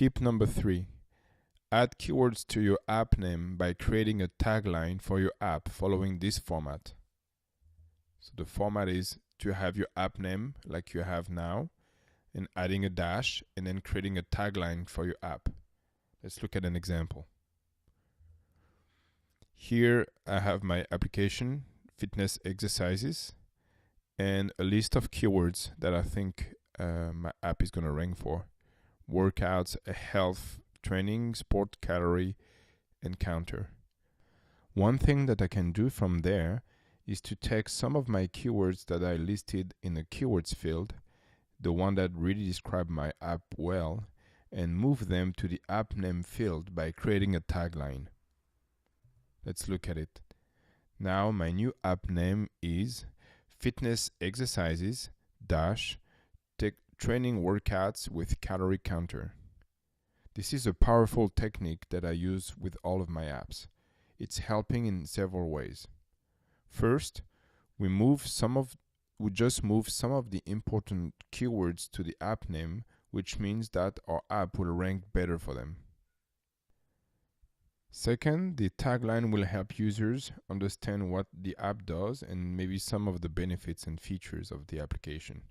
Tip number 3. Add keywords to your app name by creating a tagline for your app following this format. So the format is to have your app name like you have now, and adding a dash, and then creating a tagline for your app. Let's look at an example. Here I have my application, fitness exercises, and a list of keywords that I think my app is going to rank for. Workouts, health, training, sport, calorie, and counter. One thing that I can do from there is to take some of my keywords that I listed in the keywords field, the one that really describe my app well, and move them to the app name field by creating a tagline. Let's look at it. Now my new app name is fitness exercises dash training workouts with calorie counter. This is a powerful technique that I use with all of my apps. It's helping in several ways. First, we just move some of the important keywords to the app name, which means that our app will rank better for them. Second, the tagline will help users understand what the app does and maybe some of the benefits and features of the application.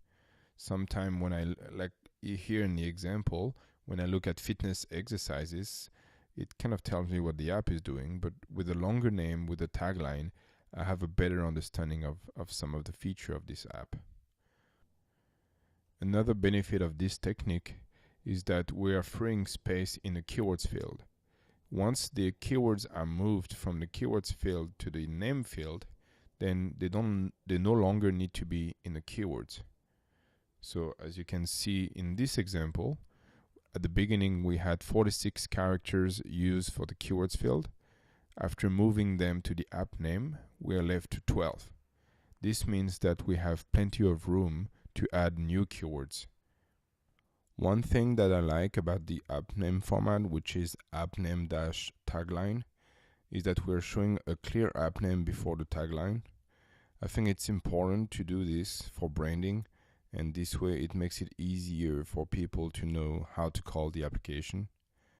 Sometime when I, like here in the example, when I look at fitness exercises, it kind of tells me what the app is doing, but with a longer name, with a tagline, I have a better understanding of some of the feature of this app. Another benefit of this technique is that we are freeing space in the keywords field. Once the keywords are moved from the keywords field to the name field, then they no longer need to be in the keywords. So as you can see in this example, at the beginning we had 46 characters used for the keywords field. After moving them to the app name, we are left to 12. This means that we have plenty of room to add new keywords. One thing that I like about the app name format, which is app name dash tagline, is that we're showing a clear app name before the tagline. I think it's important to do this for branding, and this way it makes it easier for people to know how to call the application.